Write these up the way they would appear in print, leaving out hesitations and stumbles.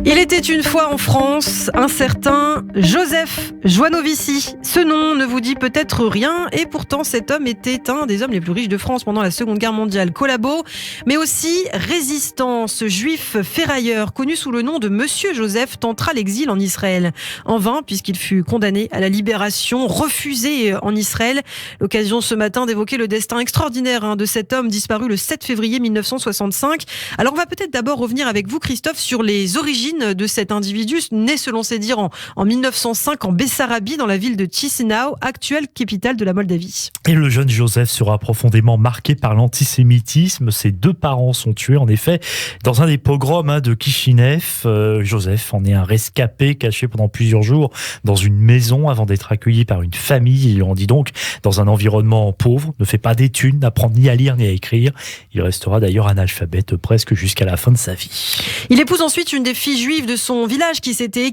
Il était une fois en France un certain Joseph Joanovici. Ce nom ne vous dit peut-être rien et pourtant cet homme était un des hommes les plus riches de France pendant la Seconde Guerre mondiale. Collabo, mais aussi résistant. Ce juif ferrailleur, connu sous le nom de Monsieur Joseph, tentera l'exil en Israël. En vain, puisqu'il fut condamné à la libération, refusé en Israël. L'occasion ce matin d'évoquer le destin extraordinaire de cet homme disparu le 7 février 1965. Alors on va peut-être d'abord revenir avec vous, Christophe, sur les origines de cet individu, né selon ses dires en 1905 en Bessarabie, dans la ville de Chisinau, actuelle capitale de la Moldavie. Et le jeune Joseph sera profondément marqué par l'antisémitisme. Ses deux parents sont tués, en effet, dans un des pogroms de Kishinev. Joseph en est un rescapé, caché pendant plusieurs jours dans une maison avant d'être accueilli par une famille. Il grandit donc dans un environnement pauvre, ne fait pas d'études, n'apprend ni à lire ni à écrire. Il restera d'ailleurs analphabète presque jusqu'à la fin de sa vie. Il épouse ensuite une des filles juives de son village qui s'était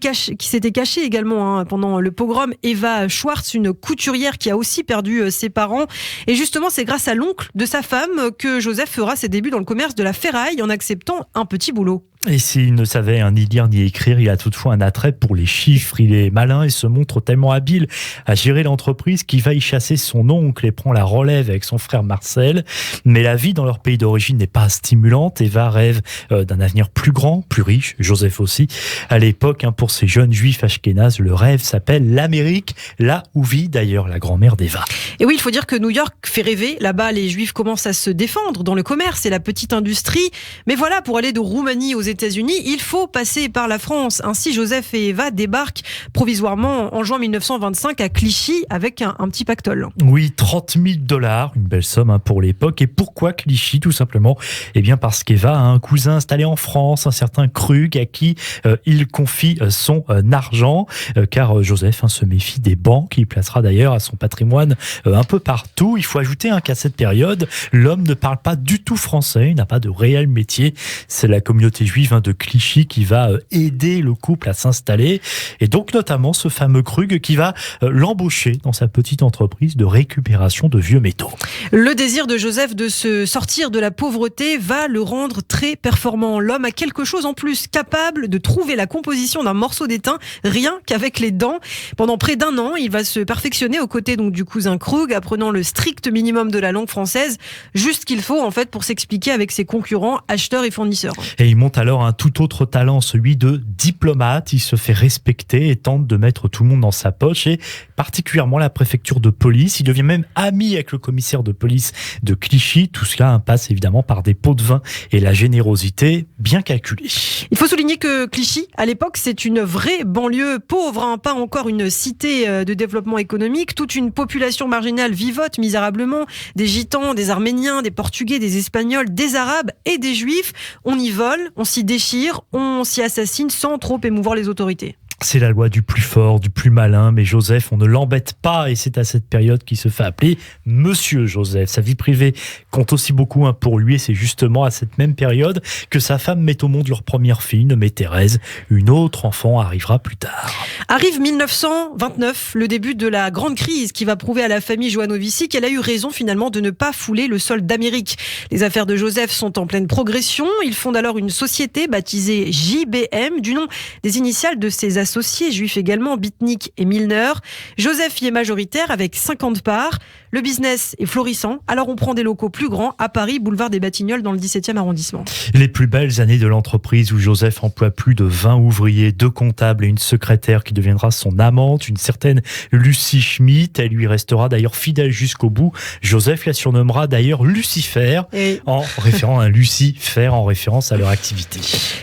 cachée également pendant le pogrom, Eva Schwartz, une couturière qui a aussi perdu ses parents. Et justement, c'est grâce à l'oncle de sa femme que Joseph fera ses débuts dans le commerce de la ferraille en acceptant un petit boulot. Et s'il ne savait ni lire ni écrire, il a toutefois un attrait pour les chiffres. Il est malin et se montre tellement habile à gérer l'entreprise qu'il va y chasser son oncle et prend la relève avec son frère Marcel. Mais la vie dans leur pays d'origine n'est pas stimulante. Eva rêve d'un avenir plus grand, plus riche, Joseph aussi. À l'époque, pour ces jeunes juifs ashkénazes, le rêve s'appelle l'Amérique, là où vit d'ailleurs la grand-mère d'Eva. Et oui, il faut dire que New York fait rêver. Là-bas, les juifs commencent à se défendre dans le commerce et la petite industrie. Mais voilà, pour aller de Roumanie aux États-Unis, il faut passer par la France. Ainsi, Joseph et Eva débarquent provisoirement en juin 1925 à Clichy avec un petit pactole. Oui, $30,000, une belle somme pour l'époque. Et pourquoi Clichy? Tout simplement, parce qu'Eva a un cousin installé en France, un certain Krug, à qui il confie son argent, car Joseph se méfie des banques. Il placera d'ailleurs à son patrimoine un peu partout. Il faut ajouter qu'à cette période, l'homme ne parle pas du tout français, il n'a pas de réel métier. C'est la communauté juive de Clichy qui va aider le couple à s'installer, et donc notamment ce fameux Krug qui va l'embaucher dans sa petite entreprise de récupération de vieux métaux. Le désir de Joseph de se sortir de la pauvreté va le rendre très performant. L'homme a quelque chose en plus, capable de trouver la composition d'un morceau d'étain rien qu'avec les dents. Pendant près d'1 an, il va se perfectionner aux côtés du cousin Krug, apprenant le strict minimum de la langue française, juste qu'il faut pour s'expliquer avec ses concurrents, acheteurs et fournisseurs. Et il monte alors un tout autre talent, celui de diplomate. Il se fait respecter et tente de mettre tout le monde dans sa poche, et particulièrement la préfecture de police. Il devient même ami avec le commissaire de police de Clichy. Tout cela passe évidemment par des pots de vin et la générosité bien calculée. Il faut souligner que Clichy, à l'époque, c'est une vraie banlieue pauvre, pas encore une cité de développement économique. Toute une population marginale vivote misérablement. Des gitans, des arméniens, des portugais, des espagnols, des arabes et des juifs. On y vole, on s'y déchire, on s'y assassine sans trop émouvoir les autorités. C'est la loi du plus fort, du plus malin, mais Joseph, on ne l'embête pas, et c'est à cette période qu'il se fait appeler Monsieur Joseph. Sa vie privée compte aussi beaucoup pour lui, et c'est justement à cette même période que sa femme met au monde leur première fille, nommée Thérèse. Une autre enfant arrivera plus tard. Arrive 1929, le début de la grande crise qui va prouver à la famille Joanovici qu'elle a eu raison finalement de ne pas fouler le sol d'Amérique. Les affaires de Joseph sont en pleine progression. Il fonde alors une société baptisée JBM, du nom des initiales de ses associés juifs également, Bitnik et Milner. Joseph y est majoritaire avec 50 parts. Le business est florissant, alors on prend des locaux plus grands à Paris, boulevard des Batignolles, dans le 17e arrondissement. Les plus belles années de l'entreprise, où Joseph emploie plus de 20 ouvriers, 2 comptables et une secrétaire qui deviendra son amante, une certaine Lucie Schmitt. Elle lui restera d'ailleurs fidèle jusqu'au bout. Joseph la surnommera d'ailleurs Lucifer, en référence à leur activité.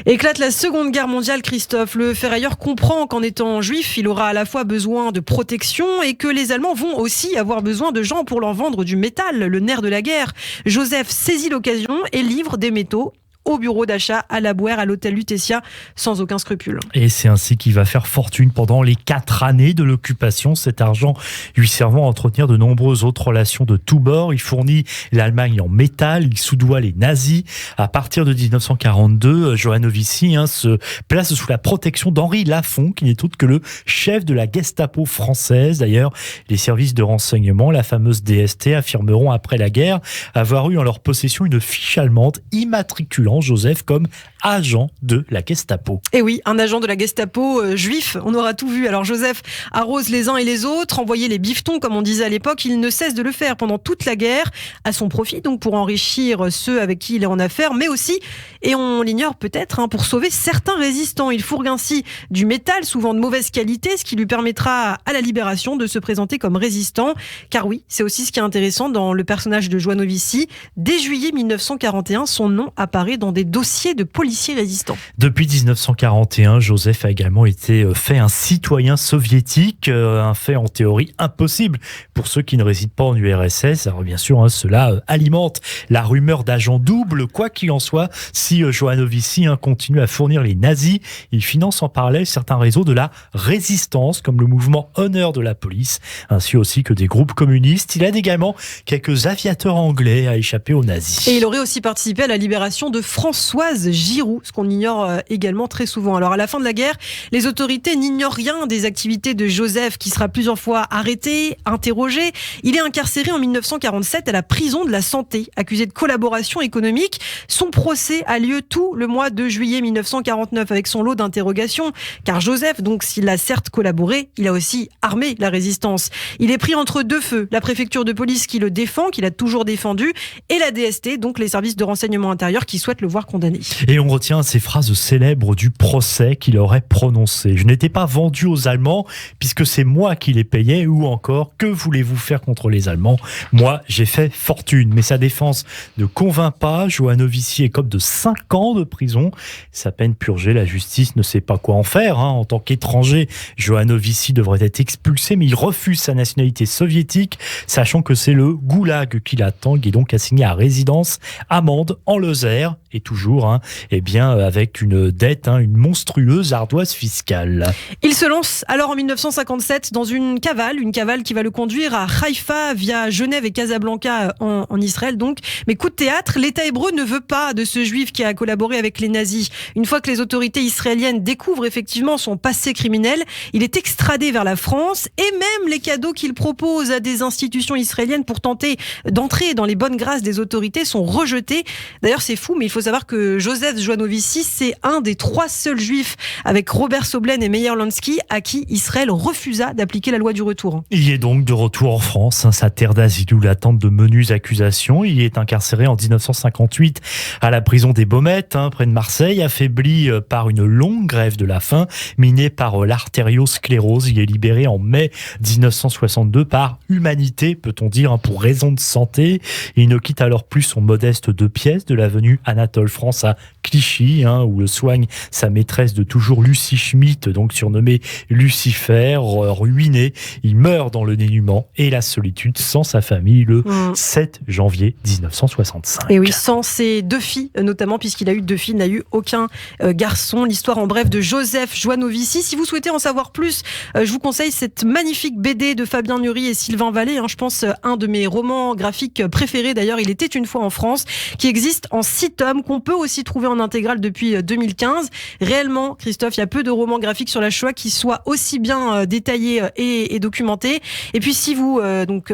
Éclate la Seconde Guerre mondiale, Christophe. Le ferrailleur comprend qu'en étant juif, il aura à la fois besoin de protection et que les Allemands vont aussi avoir besoin de gens pour leur vendre du métal, le nerf de la guerre. Joseph saisit l'occasion et livre des métaux au bureau d'achat, à la Bouère, à l'hôtel Lutetia, sans aucun scrupule. Et c'est ainsi qu'il va faire fortune pendant les 4 années de l'occupation, cet argent lui servant à entretenir de nombreuses autres relations de tous bords. Il fournit l'Allemagne en métal, il soudoie les nazis. À partir de 1942, Joanovici se place sous la protection d'Henri Lafont, qui n'est autre que le chef de la Gestapo française. D'ailleurs, les services de renseignement, la fameuse DST, affirmeront après la guerre avoir eu en leur possession une fiche allemande immatriculant également Joseph comme agent de la Gestapo. Et oui, un agent de la Gestapo juif, on aura tout vu. Alors Joseph arrose les uns et les autres, envoyer les bifetons comme on disait à l'époque, il ne cesse de le faire pendant toute la guerre, à son profit, donc pour enrichir ceux avec qui il est en affaire, mais aussi, et on l'ignore peut-être, pour sauver certains résistants. Il fourgue ainsi du métal, souvent de mauvaise qualité, ce qui lui permettra à la libération de se présenter comme résistant. Car oui, c'est aussi ce qui est intéressant dans le personnage de Joanovici. Dès juillet 1941, son nom apparaît dans des dossiers de policiers résistants. Depuis 1941, Joseph a également été fait un citoyen soviétique, un fait en théorie impossible pour ceux qui ne résident pas en URSS. Alors bien sûr, cela alimente la rumeur d'agent double. Quoi qu'il en soit, si Joanovici continue à fournir les nazis, il finance en parallèle certains réseaux de la résistance, comme le mouvement Honneur de la police, ainsi aussi que des groupes communistes. Il aide également quelques aviateurs anglais à échapper aux nazis. Et il aurait aussi participé à la libération de Françoise Giroud, ce qu'on ignore également très souvent. Alors à la fin de la guerre, les autorités n'ignorent rien des activités de Joseph, qui sera plusieurs fois arrêté, interrogé. Il est incarcéré en 1947 à la prison de la Santé, accusé de collaboration économique. Son procès a lieu tout le mois de juillet 1949 avec son lot d'interrogations. Car Joseph, donc s'il a certes collaboré, il a aussi armé la résistance. Il est pris entre deux feux, la préfecture de police qui le défend, qu'il a toujours défendu, et la DST, donc les services de renseignement intérieur qui souhaitent le voir condamné. Et on retient ces phrases célèbres du procès qu'il aurait prononcé. « Je n'étais pas vendu aux Allemands puisque c'est moi qui les payais » ou encore « Que voulez-vous faire contre les Allemands ? Moi, j'ai fait fortune. » Mais sa défense ne convainc pas. Joanovici écope de 5 ans de prison. Sa peine purgée, la justice ne sait pas quoi en faire. En tant qu'étranger, Joanovici devrait être expulsé, mais il refuse sa nationalité soviétique, sachant que c'est le goulag qui l'attend. Il est donc assigné à résidence à Mende, en Lozère, et toujours avec une dette, une monstrueuse ardoise fiscale. Il se lance alors en 1957 dans une cavale qui va le conduire à Haïfa via Genève et Casablanca en Israël donc. Mais coup de théâtre, l'État hébreu ne veut pas de ce juif qui a collaboré avec les nazis. Une fois que les autorités israéliennes découvrent effectivement son passé criminel, il est extradé vers la France et même les cadeaux qu'il propose à des institutions israéliennes pour tenter d'entrer dans les bonnes grâces des autorités sont rejetés. D'ailleurs, c'est fou, mais il faut savoir que Joseph Joanovici, c'est un des 3 seuls juifs avec Robert Soblen et Meyer Lansky à qui Israël refusa d'appliquer la loi du retour. Il est donc de retour en France, sa terre d'asile où l'attente de menues accusations. Il est incarcéré en 1958 à la prison des Baumettes, près de Marseille, affaibli par une longue grève de la faim, miné par l'artériosclérose. Il est libéré en mai 1962 par humanité, peut-on dire, pour raison de santé. Il ne quitte alors plus son modeste 2 pièces de l'avenue Anatole France à Clichy, où le soigne sa maîtresse de toujours Lucie Schmitt, donc surnommée Lucifer. Ruiné, il meurt dans le dénuement et la solitude sans sa famille le 7 janvier 1965. Et oui, sans ses 2 filles, notamment puisqu'il a eu 2 filles, il n'a eu aucun garçon. L'histoire en bref de Joseph Joanovici. Si vous souhaitez en savoir plus, je vous conseille cette magnifique BD de Fabien Nury et Sylvain Vallée. Je pense un de mes romans graphiques préférés. D'ailleurs, il était une fois en France, qui existe en 6 tomes, qu'on peut aussi trouver en intégrale depuis 2015. Réellement, Christophe, il y a peu de romans graphiques sur la Shoah qui soient aussi bien détaillés et documentés. Et puis, si vous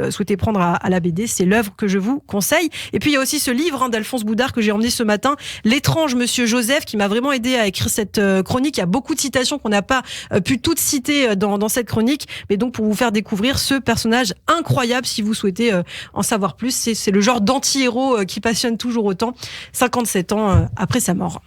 souhaitez prendre à la BD, c'est l'œuvre que je vous conseille. Et puis, il y a aussi ce livre d'Alphonse Boudard que j'ai emmené ce matin, L'étrange Monsieur Joseph, qui m'a vraiment aidé à écrire cette chronique. Il y a beaucoup de citations qu'on n'a pas pu toutes citer dans cette chronique, mais donc pour vous faire découvrir ce personnage incroyable, si vous souhaitez en savoir plus. C'est le genre d'anti-héros qui passionne toujours autant, 57 ans après sa mort.